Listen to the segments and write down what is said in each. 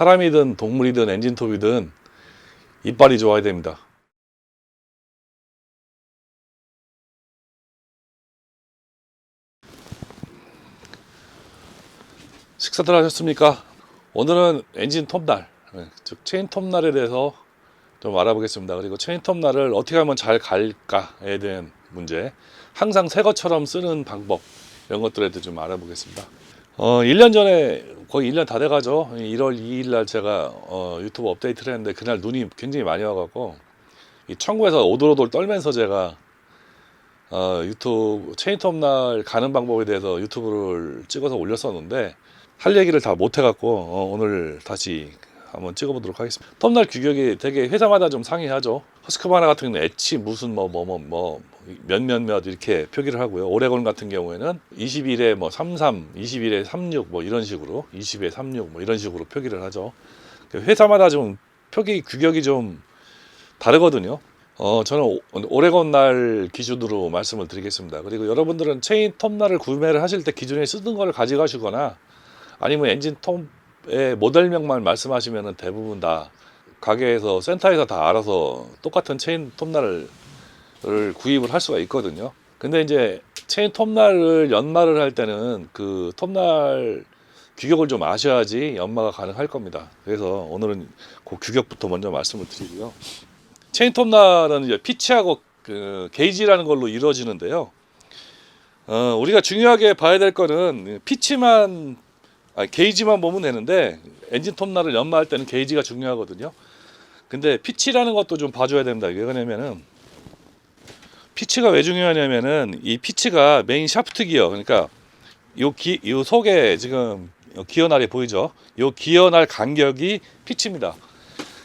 사람이든 동물이든 엔진톱이든 이빨이 좋아야 됩니다. 식사들 하셨습니까? 오늘은 엔진 톱날, 즉 체인 톱날에 대해서 좀 알아보겠습니다. 그리고 체인 톱날을 어떻게 하면 잘 갈까에 대한 문제, 항상 새 것처럼 쓰는 방법, 이런 것들에 대해서 좀 알아보겠습니다. 1년 전에, 거의 1년 다 돼가죠. 1월 2일 날 제가 유튜브 업데이트를 했는데, 그날 눈이 굉장히 많이 와갖고 이 천국에서 오돌오돌 떨면서 제가 유튜브 체인 톱날 가는 방법에 대해서 유튜브를 찍어서 올렸었는데, 할 얘기를 다 못해갖고 오늘 다시 한번 찍어보도록 하겠습니다. 톱날 규격이 되게 회사마다 좀 상이하죠. 허스크바나 같은 경우는 엣지 무슨 몇몇몇 이렇게 표기를 하고요. 오레곤 같은 경우에는 21에 33, 21에 36 이런 식으로, 20에 36 이런 식으로 표기를 하죠. 회사마다 좀 표기 규격이 좀 다르거든요. 저는 오레곤 날 기준으로 말씀을 드리겠습니다. 그리고 여러분들은 체인 톱날을 구매를 하실 때 기존에 쓰던 거를 가져가시거나, 아니면 엔진 톱의 모델명만 말씀하시면 대부분 다 가게에서, 센터에서 다 알아서 똑같은 체인 톱날을 구입을 할 수가 있거든요. 근데 이제 체인 톱날을 연마를 할 때는 그 톱날 규격을 좀 아셔야지 연마가 가능할 겁니다. 그래서 오늘은 그 규격부터 먼저 말씀을 드리고요. 체인 톱날은 이제 피치하고 그 게이지라는 걸로 이루어지는데요. 우리가 중요하게 봐야 될 거는 피치만, 게이지만 보면 되는데, 엔진 톱날을 연마할 때는 게이지가 중요하거든요. 근데 피치라는 것도 좀 봐줘야 됩니다. 왜 그러냐면은, 피치가 왜 중요하냐면은, 이 피치가 메인 샤프트 기어, 그러니까 요 속에 지금 기어날이 보이죠? 요 기어날 간격이 피치입니다.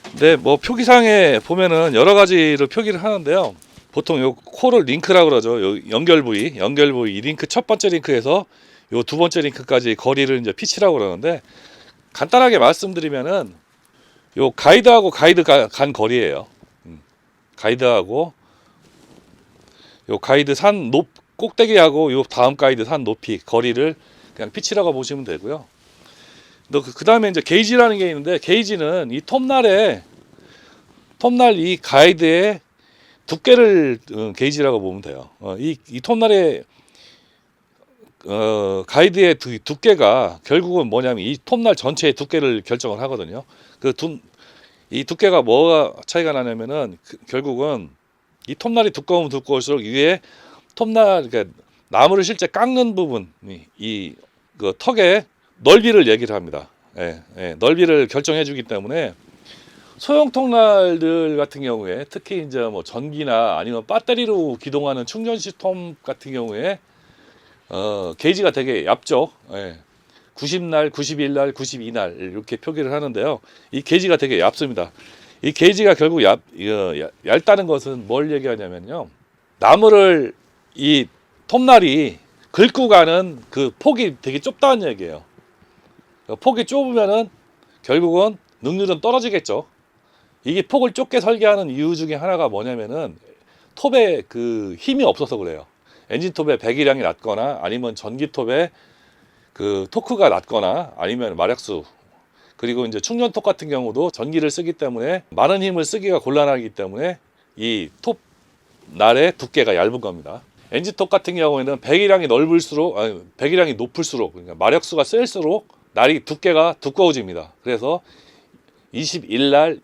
근데 표기상에 보면은 여러 가지로 표기를 하는데요. 보통 요 코를 링크라고 그러죠. 요 연결 부위 이 링크, 첫 번째 링크에서 요 두 번째 링크까지 거리를 이제 피치라고 그러는데, 간단하게 말씀드리면은 요 가이드하고 가이드가 간 거리예요. 가이드하고 요 가이드 산 꼭대기하고 요 다음 가이드 산 높이 거리를 그냥 피치라고 보시면 되고요. 그 다음에 이제 게이지라는 게 있는데, 게이지는 이 톱날 이 가이드의 두께를 게이지라고 보면 돼요. 이 톱날의 가이드의 두께가 결국은 뭐냐면 이 톱날 전체의 두께를 결정을 하거든요. 이 두께가 뭐가 차이가 나냐면은 결국은 이 톱날이 두꺼우면 두꺼울수록 위에 그러니까 나무를 실제 깎는 부분, 그 턱의 넓이를 얘기를 합니다. 넓이를 결정해 주기 때문에 소형 톱날들 같은 경우에, 특히 이제 전기나 아니면 배터리로 기동하는 충전식 톱 같은 경우에 게이지가 되게 얇죠. 90날, 91날, 92날 이렇게 표기를 하는데요. 이 게이지가 되게 얇습니다. 이 게이지가 결국 얇다는 것은 뭘 얘기하냐면요. 나무를 이 톱날이 긁고 가는 그 폭이 되게 좁다는 얘기예요. 폭이 좁으면은 결국은 능률은 떨어지겠죠. 이게 폭을 좁게 설계하는 이유 중에 하나가 뭐냐면은 톱에 그 힘이 없어서 그래요. 엔진 톱에 배기량이 낮거나, 아니면 전기 톱에 그 토크가 낮거나, 아니면 마력수, 그리고 이제 충전 톱 같은 경우도 전기를 쓰기 때문에 많은 힘을 쓰기가 곤란하기 때문에 이 톱 날의 두께가 얇은 겁니다. 엔진 톱 같은 경우에는 배기량이 배기량이 높을수록, 그러니까 마력수가 셀수록 날이 두께가 두꺼워집니다. 그래서 20날,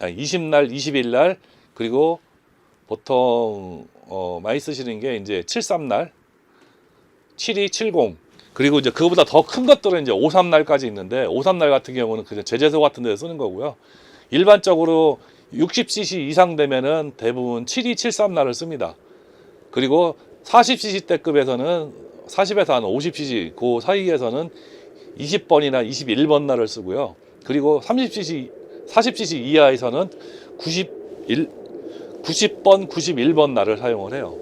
21날, 그리고 보통 많이 쓰시는 게 이제 73날, 72, 70, 그리고 이제 그거보다 더 큰 것들은 이제 53날까지 있는데, 53날 같은 경우는 그냥 제재소 같은 데서 쓰는 거고요. 일반적으로 60cc 이상 되면은 대부분 72, 73날을 씁니다. 그리고 40cc 대급에서는 40에서 한 50cc 그 사이에서는 20번이나 21번 날을 쓰고요. 그리고 40cc 이하에서는 90번, 91번 날을 사용을 해요.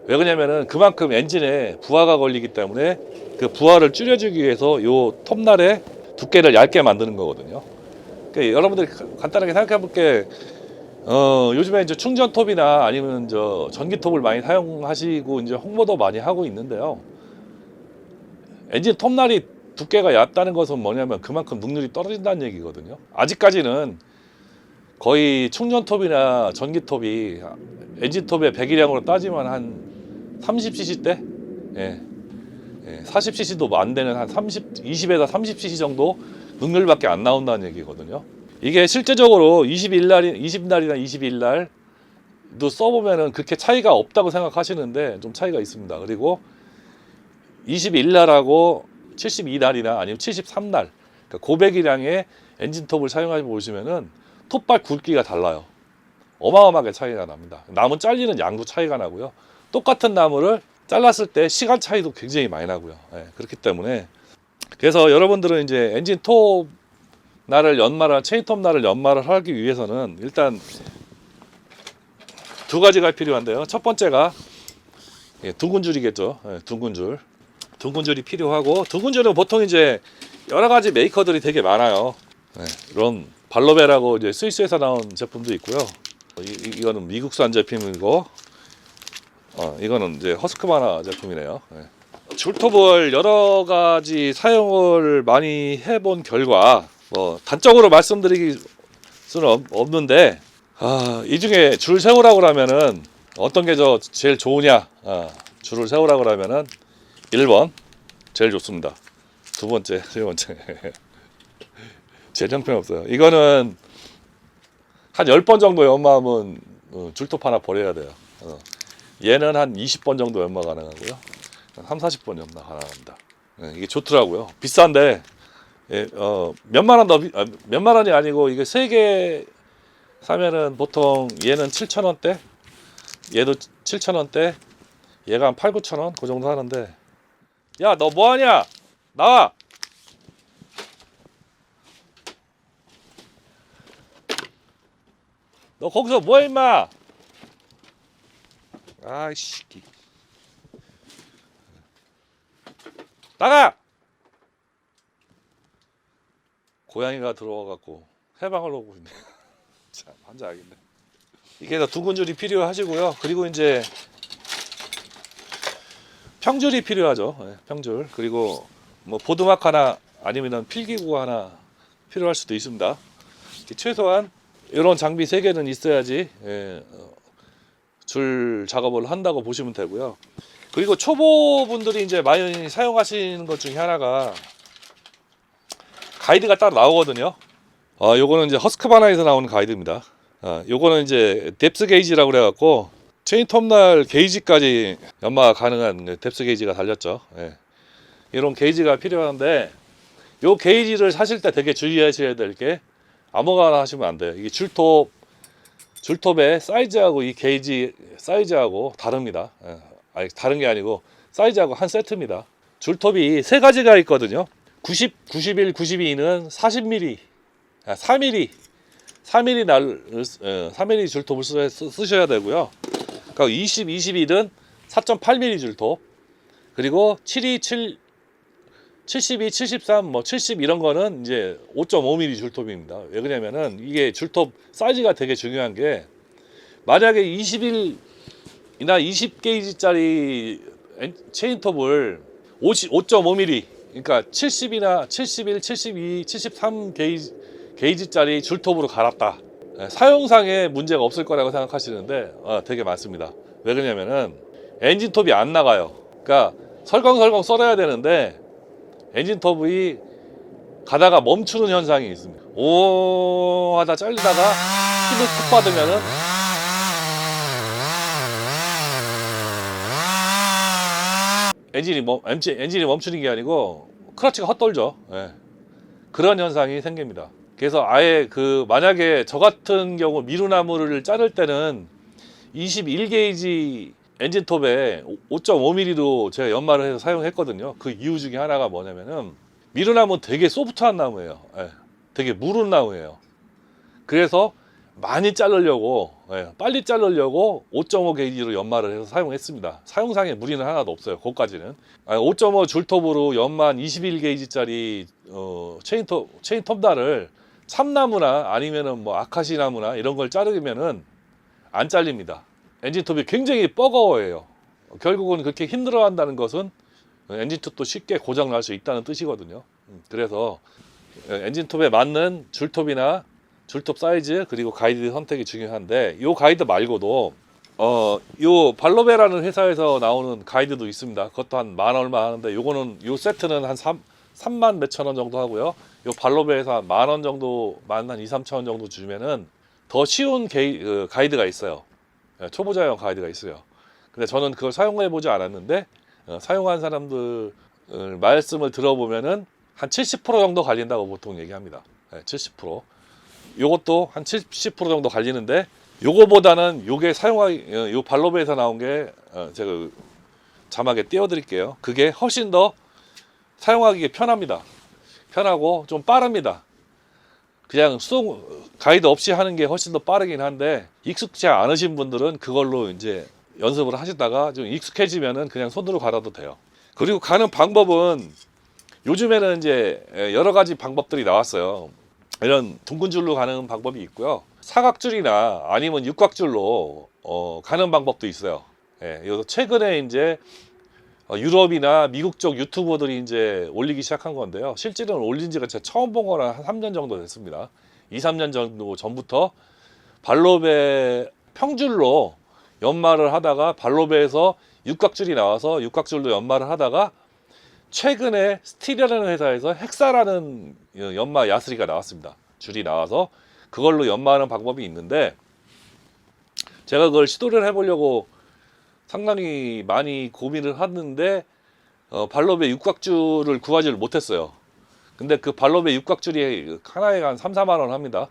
왜 그러냐면은 그만큼 엔진에 부하가 걸리기 때문에 그 부하를 줄여주기 위해서 요 톱날의 두께를 얇게 만드는 거거든요. 그러니까 여러분들이 간단하게 생각해 볼게, 요즘에 이제 충전톱이나 아니면 전기톱을 많이 사용하시고 이제 홍보도 많이 하고 있는데요. 엔진 톱날이 두께가 얕다는 것은 뭐냐면 그만큼 능률이 떨어진다는 얘기거든요. 아직까지는 거의 충전톱이나 전기톱이 엔진톱의 배기량으로 따지면 한 30cc대, 40cc도 안 되는 한 20에서 30cc 정도 능률밖에 안 나온다는 얘기거든요. 이게 실제적으로 20날이나 22일날도 써보면은 그렇게 차이가 없다고 생각하시는데 좀 차이가 있습니다. 그리고 21날하고 72날이나 아니면 73날, 그러니까 고배기량의 엔진톱을 사용하시 보시면은 톱발 굵기가 달라요. 어마어마하게 차이가 납니다. 나무 잘리는 양도 차이가 나고요. 똑같은 나무를 잘랐을 때 시간 차이도 굉장히 많이 나고요. 그렇기 때문에 그래서 여러분들은 이제 엔진톱 날을 연마를, 체인톱 날을 연마를 하기 위해서는 일단 두 가지가 필요한데요. 첫 번째가 둥근 줄이겠죠. 둥근 줄. 둥근 줄이 필요하고, 둥근 줄은 보통 이제 여러 가지 메이커들이 되게 많아요. 이런 발로베라고 이제 스위스에서 나온 제품도 있고요. 이거는 미국산 제품이고, 이거는 이제 허스크바나 제품이네요. 줄톱을 여러 가지 사용을 많이 해본 결과, 뭐 단적으로 말씀드리기 수는 없는데, 이 중에 줄 세우라고 하면은 어떤 게 제일 좋으냐? 줄을 세우라고 하면은 1번 제일 좋습니다. 두 번째, 세 번째. 제일 형편없어요. 이거는 한 10번 정도 연마하면 줄톱 하나 버려야 돼요. 얘는 한 20번 정도 연마 가능하고요. 한 40번 연마 가능합니다. 이게 좋더라고요. 비싼데 몇만 원 더, 몇만 원이 아니고 이게 3개 사면은 보통 얘는 7,000원대, 얘도 7,000원대, 얘가 한 8, 9,000원 그 정도 하는데, 야, 너 뭐하냐? 나와! 너 거기서 뭐해 임마? 아이씨, 나가! 고양이가 들어와갖고 해방을 오고 있네. 참 환장하겠네. 이게 다 둥근 줄이 필요하시고요. 그리고 이제 평줄이 필요하죠. 평줄. 그리고 뭐 보드막 하나 아니면은 필기구 하나 필요할 수도 있습니다. 최소한 이런 장비 3개는 있어야지 줄 작업을 한다고 보시면 되고요. 그리고 초보분들이 이제 많이 사용하시는 것 중에 하나가 가이드가 따로 나오거든요. 요거는 이제 허스크바나에서 나오는 가이드입니다. 요거는 이제 뎁스 게이지라고 그래갖고 체인 톱날 게이지까지 연마가 가능한 뎁스 게이지가 달렸죠. 이런 게이지가 필요한데, 요 게이지를 사실 때 되게 주의하셔야 될 게, 아무거나 하시면 안 돼요. 이게 줄톱의 사이즈하고 이 게이지 사이즈하고 다릅니다. 아니, 다른 게 아니고 사이즈하고 한 세트입니다. 줄톱이 3가지가 있거든요. 90, 91, 92는 40mm, 4mm, 4mm 줄톱을 쓰셔야 되고요. 그러니까 20, 21은 4.8mm 줄톱, 그리고 72, 73, 뭐 70 이런 거는 이제 5.5mm 줄톱입니다. 왜 그러냐면은 이게 줄톱 사이즈가 되게 중요한 게, 만약에 21이나 20게이지짜리 체인톱을 5.5mm, 그러니까 70이나 71, 72, 73 게이지짜리 줄톱으로 갈았다. 사용상에 문제가 없을 거라고 생각하시는데 되게 많습니다. 왜 그러냐면은 엔진톱이 안 나가요. 그러니까 설렁설렁 썰어야 되는데 엔진톱이 가다가 멈추는 현상이 있습니다. 오 하다 잘리다가 힘을 툭 받으면은 엔진이 멈추는 게 아니고 클러치가 헛돌죠. 그런 현상이 생깁니다. 그래서 아예 만약에 저 같은 경우 미루나무를 자를 때는 21게이지 엔진톱에 5.5mm로 제가 연마를 해서 사용했거든요. 그 이유 중에 하나가 뭐냐면은 미루나무는 되게 소프트한 나무예요. 되게 무른 나무예요. 그래서 많이 자르려고, 빨리 자르려고 5.5 게이지로 연마를 해서 사용했습니다. 사용상에 무리는 하나도 없어요. 그것까지는. 5.5 줄톱으로 연마한 21게이지짜리 체인톱날을 참나무나 아니면은 뭐 아카시 나무나 이런 걸 자르면은 안 잘립니다. 엔진톱이 굉장히 버거워해요. 결국은 그렇게 힘들어한다는 것은 엔진톱도 쉽게 고장 날 수 있다는 뜻이거든요. 그래서 엔진톱에 맞는 줄톱이나 줄톱 사이즈 그리고 가이드 선택이 중요한데, 이 가이드 말고도 요 발로베라는 회사에서 나오는 가이드도 있습니다. 그것도 한 만 얼마 하는데, 요거는 요 세트는 한 3만 몇천 원 정도 하고요. 요 발로베에서 한 만 원 정도, 만 한 2, 3천 원 정도 주면은 더 쉬운 가이드가 있어요. 초보자용 가이드가 있어요. 근데 저는 그걸 사용해 보지 않았는데, 사용한 사람들 말씀을 들어보면은 한 70% 정도 갈린다고 보통 얘기합니다. 70%. 요것도 한 70% 정도 갈리는데, 요거보다는 요게 요 발로베에서 나온 게 제가 자막에 띄워드릴게요. 그게 훨씬 더 사용하기 편합니다. 편하고 좀 빠릅니다. 그냥 가이드 없이 하는 게 훨씬 더 빠르긴 한데, 익숙지 않으신 분들은 그걸로 이제 연습을 하시다가 좀 익숙해지면은 그냥 손으로 갈아도 돼요. 그리고 가는 방법은 요즘에는 이제 여러 가지 방법들이 나왔어요. 이런 둥근 줄로 가는 방법이 있고요. 사각줄이나 아니면 육각줄로 가는 방법도 있어요. 최근에 이제 유럽이나 미국 쪽 유튜버들이 이제 올리기 시작한 건데요. 실제로는 올린 지가 제가 처음 본 거는 한 3년 정도 됐습니다. 2, 3년 정도 전부터 발로베 평줄로 연마를 하다가 발로베에서 육각줄이 나와서 육각줄로 연마를 하다가, 최근에 스틸이라는 회사에서 헥사라는 연마 야스리가 나왔습니다. 줄이 나와서 그걸로 연마하는 방법이 있는데, 제가 그걸 시도를 해보려고 상당히 많이 고민을 하는데 발로베 육각줄을 구하지를 못했어요. 근데 그 발로베 육각줄이 하나에 한 3, 4만 원 합니다.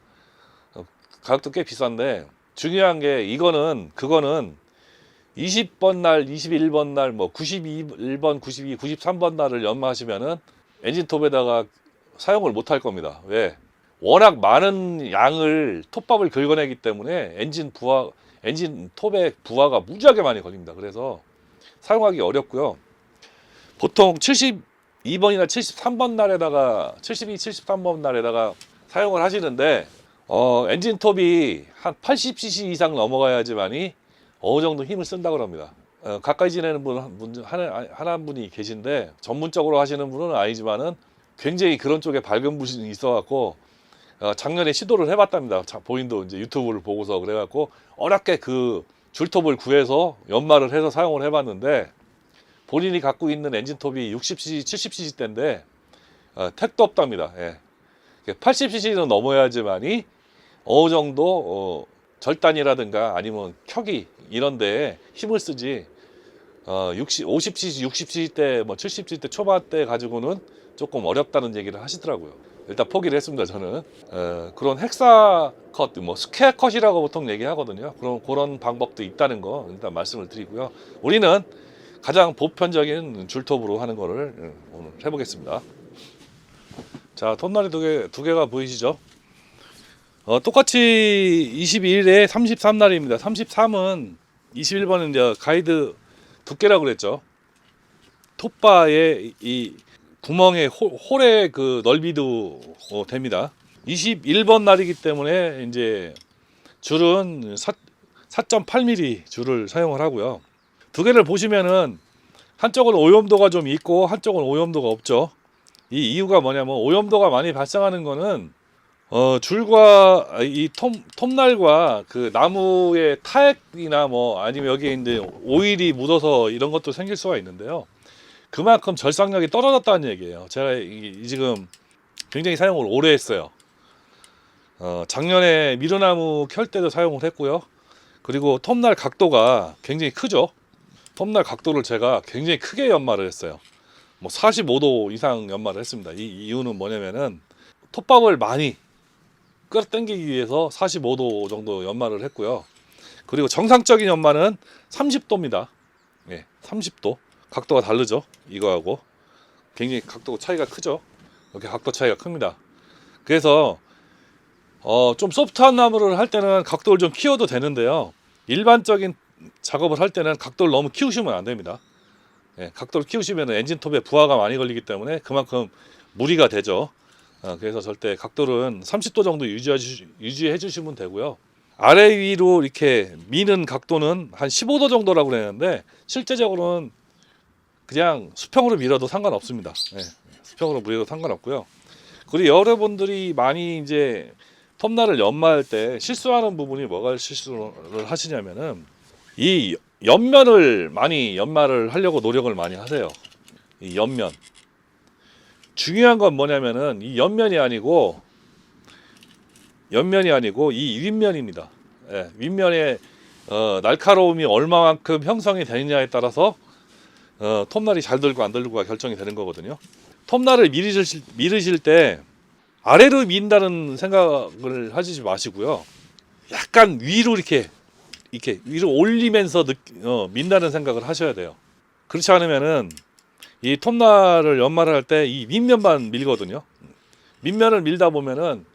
가격도 꽤 비싼데, 중요한 게 그거는 20번 날, 21번 날, 뭐 91번, 92, 93번 날을 연마하시면은 엔진톱에다가 사용을 못 할 겁니다. 왜? 워낙 많은 양을 톱밥을 긁어내기 때문에 엔진톱의 부하가 무지하게 많이 걸립니다. 그래서 사용하기 어렵고요. 보통 72번이나 73번 날에다가 72, 73번 날에다가 사용을 하시는데, 엔진톱이 한 80cc 이상 넘어가야지만이 어느 정도 힘을 쓴다고 합니다. 가까이 지내는 하나 분이 계신데, 전문적으로 하시는 분은 아니지만은 굉장히 그런 쪽에 밝은 분이 있어갖고 작년에 시도를 해봤답니다. 본인도 이제 유튜브를 보고서 그래갖고 어렵게 그 줄톱을 구해서 연마를 해서 사용을 해봤는데, 본인이 갖고 있는 엔진톱이 60cc, 70cc 대인데 택도 없답니다. 80cc는 넘어야지만이 어느 정도 절단이라든가 아니면 켜기 이런 데에 힘을 쓰지, 50cc, 60cc 대, 뭐 70cc 대 초반 때 가지고는 조금 어렵다는 얘기를 하시더라고요. 일단 포기를 했습니다. 저는 그런 헥사 컷, 뭐 스퀘어 컷이라고 보통 얘기하거든요. 그런 방법도 있다는 거 일단 말씀을 드리고요. 우리는 가장 보편적인 줄톱으로 하는 거를 오늘 해보겠습니다. 자, 톱날이 두 개가 보이시죠? 똑같이 22일에 33날입니다. 33은 21번은 이제 가이드 두께라고 그랬죠. 톱바의 이 구멍의 홀의 그 넓이도 됩니다. 21번 날이기 때문에 이제 줄은 4.8mm 줄을 사용을 하고요. 두 개를 보시면은 한쪽은 오염도가 좀 있고 한쪽은 오염도가 없죠. 이 이유가 뭐냐면, 오염도가 많이 발생하는 거는 줄과 이 톱날과 그 나무의 타액이나 뭐 아니면 여기에 이제 오일이 묻어서 이런 것도 생길 수가 있는데요. 그만큼 절삭력이 떨어졌다는 얘기예요. 제가 지금 굉장히 사용을 오래 했어요. 작년에 미르나무 켤 때도 사용을 했고요. 그리고 톱날 각도가 굉장히 크죠. 톱날 각도를 제가 굉장히 크게 연마를 했어요. 뭐 45도 이상 연마를 했습니다. 이 이유는 뭐냐면은 톱밥을 많이 끌어당기기 위해서 45도 정도 연마를 했고요. 그리고 정상적인 연마는 30도입니다. 30도. 각도가 다르죠. 이거하고 굉장히 각도 차이가 크죠. 이렇게 각도 차이가 큽니다. 그래서 좀 소프트한 나무를 할 때는 각도를 좀 키워도 되는데요. 일반적인 작업을 할 때는 각도를 너무 키우시면 안 됩니다. 각도를 키우시면 엔진톱에 부하가 많이 걸리기 때문에 그만큼 무리가 되죠. 그래서 절대 각도는 30도 정도 유지해 주시면 되고요. 아래 위로 이렇게 미는 각도는 한 15도 정도라고 그랬는데, 실제적으로는 그냥 수평으로 밀어도 상관없습니다. 예, 수평으로 밀어도 상관없고요. 그리고 여러분들이 많이 이제 톱날을 연마할 때 실수하는 부분이 뭐가 실수를 하시냐면은 이 옆면을 많이 연마를 하려고 노력을 많이 하세요. 이 옆면. 중요한 건 뭐냐면은 이 옆면이 아니고 이 윗면입니다. 예, 윗면의 날카로움이 얼마만큼 형성이 되느냐에 따라서 톱날이 잘 들고 안 들고가 결정이 되는 거거든요. 톱날을 미르실 때 아래로 민다는 생각을 하시지 마시고요. 약간 위로 이렇게 위로 올리면서 민다는 생각을 하셔야 돼요. 그렇지 않으면은 이 톱날을 연마를 할 때 이 밑면만 밀거든요. 밑면을 밀다 보면은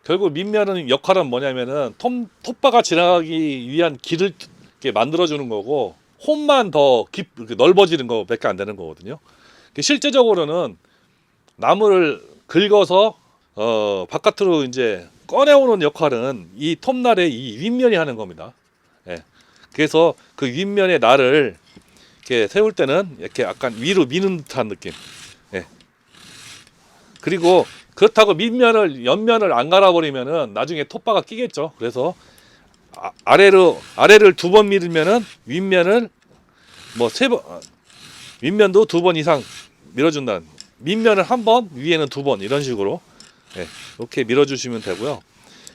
결국 밑면은 역할은 뭐냐면은 톱바가 지나가기 위한 길을 이렇게 만들어주는 거고 홈만 더 넓어지는 거밖에 안 되는 거거든요. 실제적으로는 나무를 긁어서 바깥으로 이제 꺼내오는 역할은 이 톱날의 이 윗면이 하는 겁니다. 예. 그래서 그 윗면의 날을 이렇게 세울 때는 이렇게 약간 위로 미는 듯한 느낌. 예. 그리고 그렇다고 옆면을 안 갈아버리면은 나중에 톱바가 끼겠죠. 그래서 아래를 2번 밀면은 윗면을 뭐 3번, 윗면도 2번 이상 밀어준다는. 밑면을 1번, 위에는 2번 이런 식으로 이렇게 밀어주시면 되고요.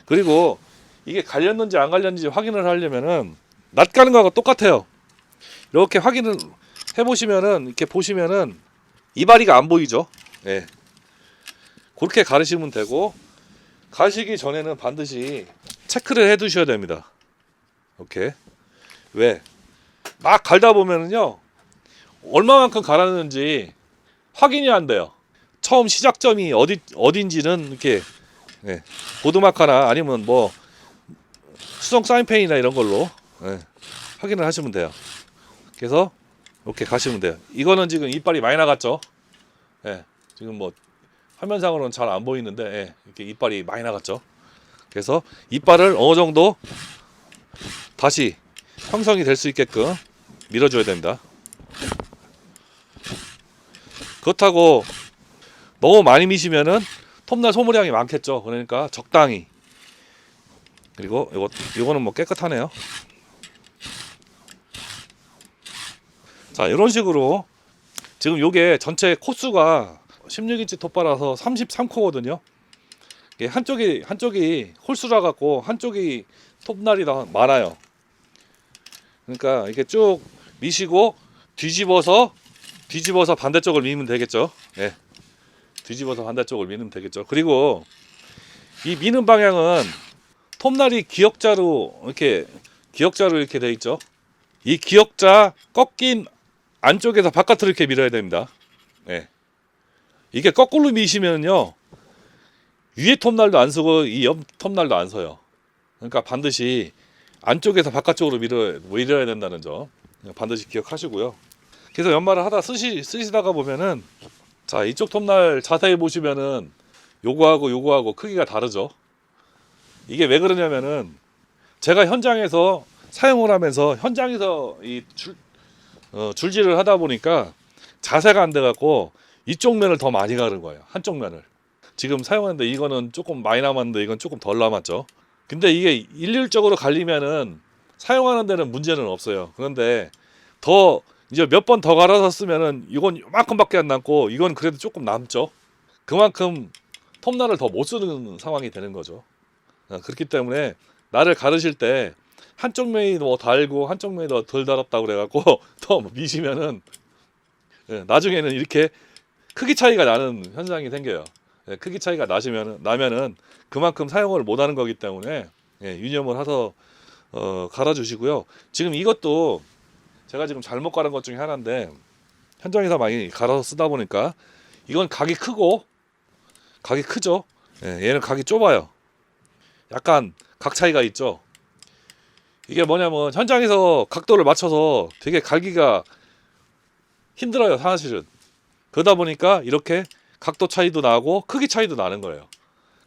그리고 이게 갈렸는지 안 갈렸는지 확인을 하려면은 낫 가는 거하고 똑같아요. 이렇게 확인을 해보시면은 이렇게 보시면은 이바리가 안 보이죠. 예. 그렇게 가르시면 되고 가시기 전에는 반드시 체크를 해 두셔야 됩니다. 이렇게 왜? 막 갈다 보면은요 얼마만큼 갈았는지 확인이 안 돼요. 처음 시작점이 어딘지는 이렇게 보드마카나 아니면 뭐 수성 사인펜이나 이런 걸로 확인을 하시면 돼요. 그래서 이렇게 가시면 돼요. 이거는 지금 이빨이 많이 나갔죠. 지금 뭐 화면상으로는 잘 안 보이는데 이렇게 이빨이 많이 나갔죠. 그래서 이빨을 어느 정도 다시 형성이 될 수 있게끔 밀어줘야 됩니다. 그렇다고 너무 많이 미시면은 톱날 소모량이 많겠죠. 그러니까 적당히. 그리고 이거는 뭐 깨끗하네요. 자, 이런 식으로 지금 요게 전체 코수가 16인치 톱바라서 33코거든요. 한쪽이 홀수라 갖고 한쪽이 톱날이 더 많아요. 그러니까 이렇게 쭉 미시고 뒤집어서 반대쪽을 미면 되겠죠. 뒤집어서 반대쪽을 미면 되겠죠. 그리고 이 미는 방향은 톱날이 기역자로 이렇게 돼 있죠. 이 기역자 꺾인 안쪽에서 바깥으로 이렇게 밀어야 됩니다. 이게 거꾸로 미시면요 위에 톱날도 안 서고 이 옆 톱날도 안 서요. 그러니까 반드시 안쪽에서 바깥쪽으로 밀어야 된다는 점 반드시 기억하시고요. 그래서 연마를 하다 쓰시다가 보면은 자, 이쪽 톱날 자세히 보시면은 요거하고 크기가 다르죠. 이게 왜 그러냐면은 제가 현장에서 사용을 하면서 현장에서 이 줄질을 하다 보니까 자세가 안 돼 갖고 이쪽 면을 더 많이 가른 거예요. 한쪽 면을. 지금 사용하는데 이거는 조금 많이 남았는데 이건 조금 덜 남았죠. 근데 이게 일률적으로 갈리면은 사용하는 데는 문제는 없어요. 그런데 더 이제 몇 번 더 갈아서 쓰면은 이건 요만큼밖에 안 남고 이건 그래도 조금 남죠. 그만큼 톱날을 더 못 쓰는 상황이 되는 거죠. 그렇기 때문에 날을 가르실 때 한쪽 면이 더 달고 한쪽 면이 더 덜 달았다고 그래갖고 더 미시면은 나중에는 이렇게 크기 차이가 나는 현상이 생겨요. 크기 차이가 나면은 그만큼 사용을 못하는 거기 때문에 유념을 해서 갈아주시고요. 지금 이것도 제가 지금 잘못 갈은 것 중에 하나인데 현장에서 많이 갈아서 쓰다 보니까 이건 각이 크죠. 얘는 각이 좁아요. 약간 각 차이가 있죠. 이게 뭐냐면 현장에서 각도를 맞춰서 되게 갈기가 힘들어요, 사실은. 그러다 보니까 이렇게 각도 차이도 나고 크기 차이도 나는 거예요.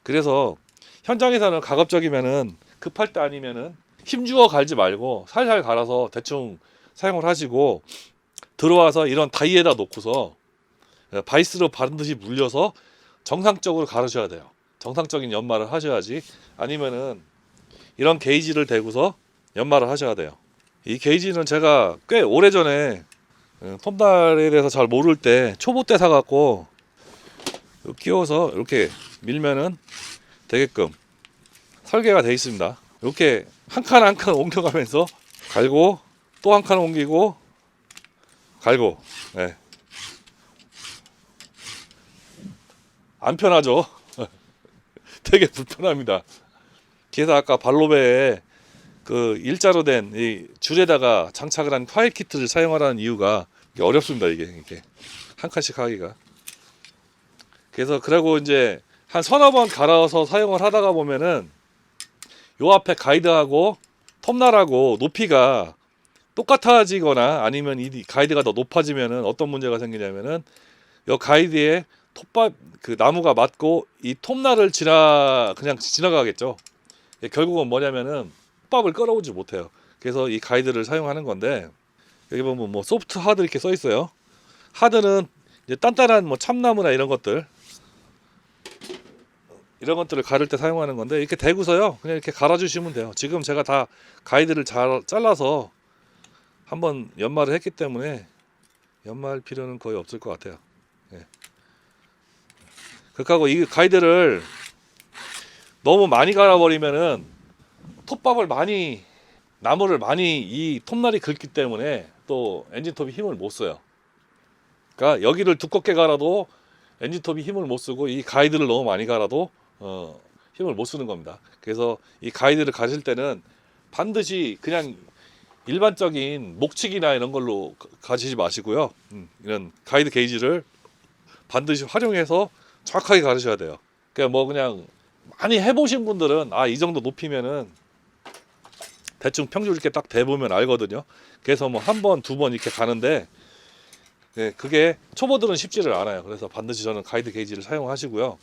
그래서 현장에서는 가급적이면은 급할 때 아니면은 힘주어 갈지 말고 살살 갈아서 대충 사용을 하시고 들어와서 이런 다이에다 놓고서 바이스로 반드시 물려서 정상적으로 가르셔야 돼요. 정상적인 연마를 하셔야지. 아니면은 이런 게이지를 대고서 연마를 하셔야 돼요. 이 게이지는 제가 꽤 오래전에 톱날에 대해서 잘 모를 때 초보 때 사갖고 끼워서 이렇게 밀면은 되게끔 설계가 되어 있습니다. 이렇게 한 칸 한 칸 옮겨가면서 갈고 또 한 칸 옮기고 갈고. 네. 안 편하죠. 되게 불편합니다. 그래서 아까 발로베에 그 일자로 된 이 줄에다가 장착을 한 파일 키트를 사용하라는 이유가 이게 어렵습니다. 이게 한 칸씩 하기가. 그래서 그러고 이제 한 서너 번 갈아서 사용을 하다가 보면은 요 앞에 가이드하고 톱날하고 높이가 똑같아지거나 아니면 이 가이드가 더 높아지면은 어떤 문제가 생기냐면은 요 가이드에 톱밥 그 나무가 맞고 이 톱날을 그냥 지나가겠죠. 결국은 뭐냐면은 톱밥을 끌어오지 못해요. 그래서 이 가이드를 사용하는 건데 여기 보면 뭐 소프트 하드 이렇게 써 있어요. 하드는 이제 단단한 뭐 참나무나 이런 것들을 가를 때 사용하는 건데 이렇게 대고서요 그냥 이렇게 갈아주시면 돼요. 지금 제가 다 가이드를 잘 잘라서 한번 연마를 했기 때문에 연마할 필요는 거의 없을 것 같아요. 예. 그렇고 이 가이드를 너무 많이 갈아버리면은 나무를 많이 이 톱날이 긁기 때문에 또 엔진톱이 힘을 못 써요. 그러니까 여기를 두껍게 갈아도 엔진톱이 힘을 못 쓰고 이 가이드를 너무 많이 갈아도 힘을 못 쓰는 겁니다. 그래서 이 가이드를 가실 때는 반드시 그냥 일반적인 목치기나 이런 걸로 가시지 마시고요. 이런 가이드 게이지를 반드시 활용해서 정확하게 가르셔야 돼요. 그러니까 뭐 그냥 많이 해보신 분들은 이 정도 높이면은 대충 평줄 이렇게 딱 대보면 알거든요. 그래서 뭐 한 번, 두 번 이렇게 가는데 그게 초보들은 쉽지를 않아요. 그래서 반드시 저는 가이드 게이지를 사용하시고요.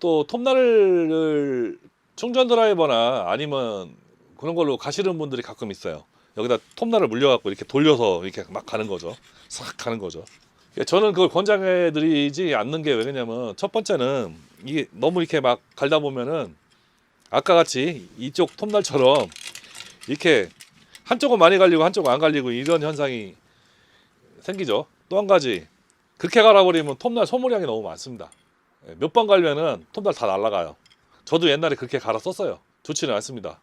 또 톱날을 충전 드라이버나 아니면 그런 걸로 가시는 분들이 가끔 있어요. 여기다 톱날을 물려갖고 이렇게 돌려서 이렇게 막 가는 거죠. 싹 가는 거죠. 저는 그걸 권장해드리지 않는 게 왜냐면 첫 번째는 이게 너무 이렇게 막 갈다 보면은 아까 같이 이쪽 톱날처럼 이렇게 한쪽은 많이 갈리고 한쪽은 안 갈리고 이런 현상이 생기죠. 또 한 가지 그렇게 갈아버리면 톱날 소모량이 너무 많습니다. 몇 번 갈면은 톱날 다 날아가요. 저도 옛날에 그렇게 갈아 썼어요. 좋지는 않습니다.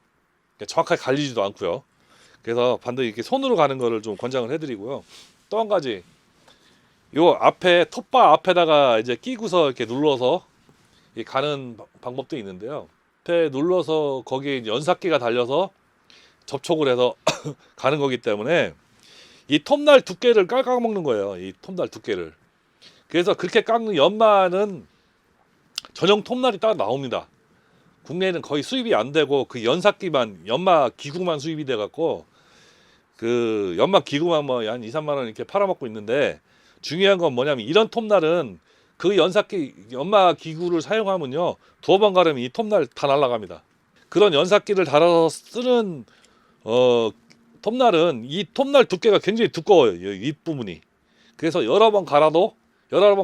정확하게 갈리지도 않고요. 그래서 반드시 이렇게 손으로 가는 거를 좀 권장을 해드리고요. 또 한 가지 요 앞에 톱바 앞에다가 이제 끼고서 이렇게 눌러서 가는 방법도 있는데요. 앞에 눌러서 거기에 연삭기가 달려서 접촉을 해서 가는 거기 때문에 이 톱날 두께를 깎아먹는 거예요. 이 톱날 두께를. 그래서 그렇게 깎는 연마는 전용 톱날이 따로 나옵니다. 국내에는 거의 수입이 안 되고 그 연마 기구만 수입이 돼 갖고 그 연마 기구만 뭐 한 2, 3만 원 이렇게 팔아먹고 있는데 중요한 건 뭐냐면 이런 톱날은 그 연마 기구를 사용하면요 두어 번 가르면 이 톱날 다 날아갑니다. 그런 연삭기를 달아서 쓰는 톱날은 이 톱날 두께가 굉장히 두꺼워요. 이 부분이. 그래서 여러 번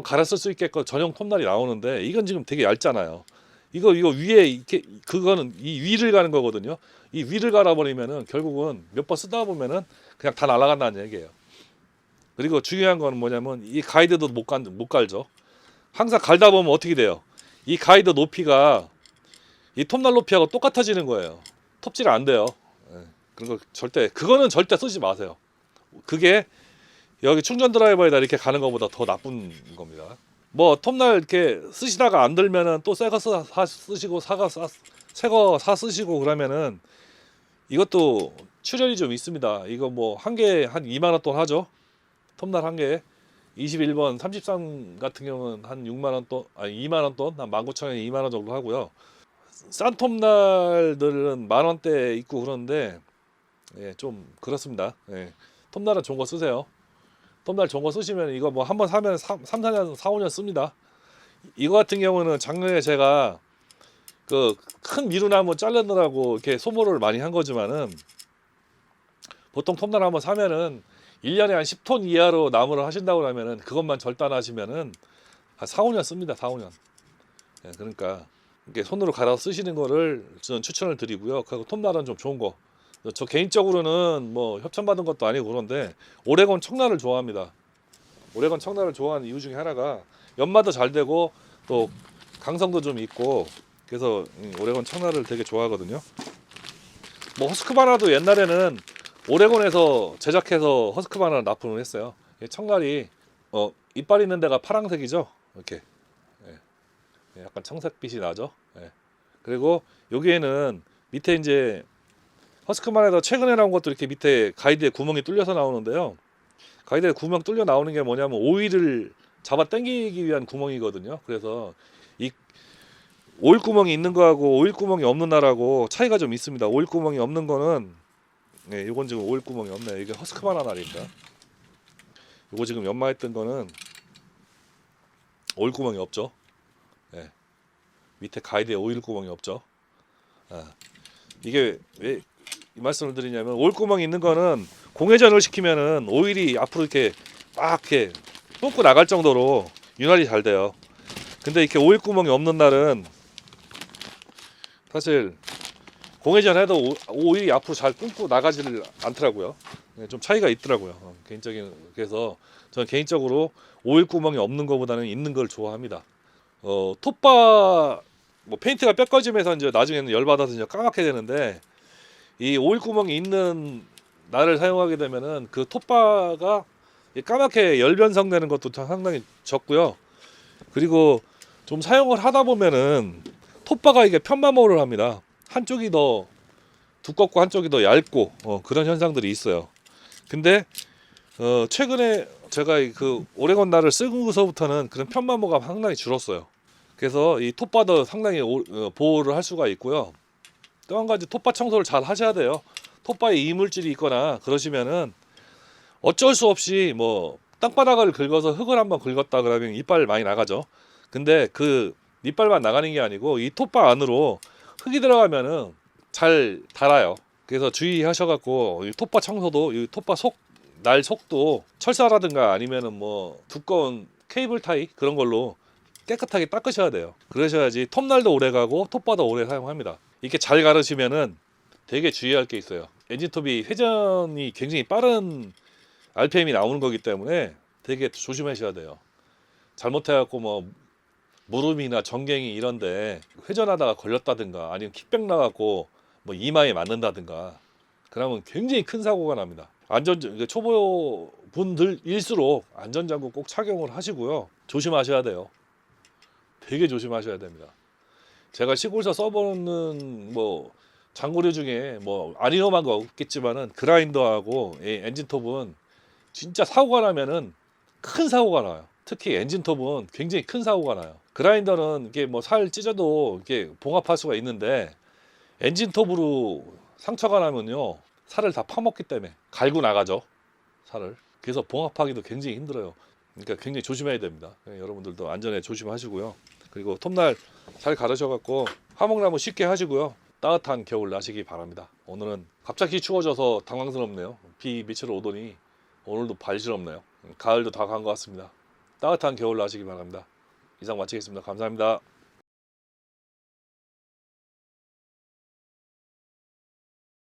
갈았을 수 있게끔 전용 톱날이 나오는데 이건 지금 되게 얇잖아요. 이거 위에 이렇게 그거는 이 위를 가는 거거든요. 이 위를 갈아버리면은 결국은 몇 번 쓰다 보면은 그냥 다 날아간다는 얘기예요. 그리고 중요한 거는 뭐냐면 이 가이드도 못 갈죠. 항상 갈다 보면 어떻게 돼요? 이 가이드 높이가 이 톱날 높이하고 똑같아지는 거예요. 톱질 안 돼요. 그거는 절대 쓰지 마세요. 그게 여기 충전 드라이버에다 이렇게 가는 것보다 더 나쁜 겁니다. 뭐 톱날 이렇게 쓰시다가 안 들면은 또 새 거 쓰시고 새 거 사 쓰시고 그러면은 이것도 출혈이 좀 있습니다. 이거 뭐 한 개 한 2만 원 돈 하죠. 톱날 한 개 21번 33 같은 경우는 한 6만 원 돈, 아니 2만 원 돈, 한 19,000원에 2만 원 정도 하고요. 싼 톱날들은 만 원대 있고 그런데 좀 그렇습니다. 톱날은 좋은 거 쓰세요. 톱날 좋은 거 쓰시면 이거 뭐 한번 사면 3, 4년, 4, 5년 씁니다. 이거 같은 경우는 작년에 제가 그 큰 미루나무 자르느라고 이렇게 소모를 많이 한 거지만은 보통 톱날 한번 사면은 1년에 한 10톤 이하로 나무를 하신다고 하면은 그것만 절단하시면은 한 4, 5년 씁니다. 4, 5년. 예, 그러니까 이렇게 손으로 갈아 쓰시는 거를 저는 추천을 드리고요. 그리고 톱날은 좀 좋은 거. 저 개인적으로는 뭐 협찬받은 것도 아니고 그런데 오레곤 청나를 좋아합니다. 오레곤 청나를 좋아하는 이유 중에 하나가 연마도 잘 되고 또 강성도 좀 있고 그래서 오레곤 청나를 되게 좋아하거든요. 뭐 허스크바나도 옛날에는 오레곤에서 제작해서 허스크바나를 납품을 했어요. 청날이 이빨 있는 데가 파란색이죠. 이렇게 약간 청색빛이 나죠. 그리고 여기에는 밑에 이제 허스크바나에서 최근에 나온 것도 이렇게 밑에 가이드에 구멍이 뚫려서 나오는데요. 가이드에 구멍 뚫려 나오는 게 뭐냐면 오일을 잡아 당기기 위한 구멍이거든요. 그래서 이 오일 구멍이 있는 거하고 오일 구멍이 없는 날하고 차이가 좀 있습니다. 오일 구멍이 없는 거는 이건 지금 오일 구멍이 없네요. 이게 허스크바나 날입니다. 이거 지금 연마했던 거는 오일 구멍이 없죠. 밑에 가이드에 오일 구멍이 없죠. 이게 왜 이 말씀을 드리냐면 오일 구멍이 있는 거는 공회전을 시키면은 오일이 앞으로 이렇게 막 이렇게 뿜고 나갈 정도로 윤활이 잘 돼요. 근데 이렇게 오일 구멍이 없는 날은 사실 공회전해도 오일이 앞으로 잘 뿜고 나가지를 않더라고요. 좀 차이가 있더라고요. 개인적인 그래서 저는 개인적으로 오일 구멍이 없는 것보다는 있는 걸 좋아합니다. 톱바 뭐 페인트가 뼈꺼지면서 이제 나중에는 열 받아서 이제 까맣게 되는데 이 오일 구멍이 있는 날을 사용하게 되면은 그 톱바가 까맣게 열 변성되는 것도 상당히 적고요. 그리고 좀 사용을 하다 보면은 톱바가 이게 편마모를 합니다. 한쪽이 더 두껍고 한쪽이 더 얇고 그런 현상들이 있어요. 근데 최근에 제가 그 오레곤 날을 쓰고서부터는 그런 편마모가 상당히 줄었어요. 그래서 이 톱바도 상당히 보호를 할 수가 있고요. 또 한 가지 톱바 청소를 잘 하셔야 돼요. 톱바에 이물질이 있거나 그러시면은 어쩔 수 없이 뭐 땅바닥을 긁어서 흙을 한번 긁었다 그러면 이빨 많이 나가죠. 근데 그 이빨만 나가는 게 아니고 이 톱바 안으로 흙이 들어가면은 잘 닳아요. 그래서 주의하셔갖고 이 톱바 청소도 이 톱바 날 속도 철사라든가 아니면은 뭐 두꺼운 케이블 타이 그런 걸로 깨끗하게 닦으셔야 돼요. 그러셔야지 톱날도 오래가고 톱바도 오래 사용합니다. 이렇게 잘 가르시면은 되게 주의할 게 있어요. 엔진톱이 회전이 굉장히 빠른 RPM이 나오는 거기 때문에 되게 조심하셔야 돼요. 잘못해갖고 뭐 무릎이나 전갱이 이런데 회전하다가 걸렸다든가 아니면 킥백 나갖고 뭐 이마에 맞는다든가 그러면 굉장히 큰 사고가 납니다. 초보 분들일수록 안전장구 꼭 착용을 하시고요. 조심하셔야 돼요. 되게 조심하셔야 됩니다. 제가 시골에서 써보는 뭐 장구류 중에 뭐 안 위험한 거 없겠지만은 그라인더하고 이 엔진톱은 진짜 사고가 나면은 큰 사고가 나요. 특히 엔진톱은 굉장히 큰 사고가 나요. 그라인더는 이게 뭐 살 찢어도 이게 봉합할 수가 있는데 엔진톱으로 상처가 나면요 살을 다 파먹기 때문에 갈고 나가죠 살을. 그래서 봉합하기도 굉장히 힘들어요. 그러니까 굉장히 조심해야 됩니다. 여러분들도 안전에 조심하시고요. 그리고 톱날 잘 가르셔갖고 화목나무 쉽게 하시고요. 따뜻한 겨울 나시기 바랍니다. 오늘은 갑자기 추워져서 당황스럽네요. 비 밑으로 오더니 오늘도 발시럽네요. 가을도 다 간 것 같습니다. 따뜻한 겨울 나시기 바랍니다. 이상 마치겠습니다. 감사합니다.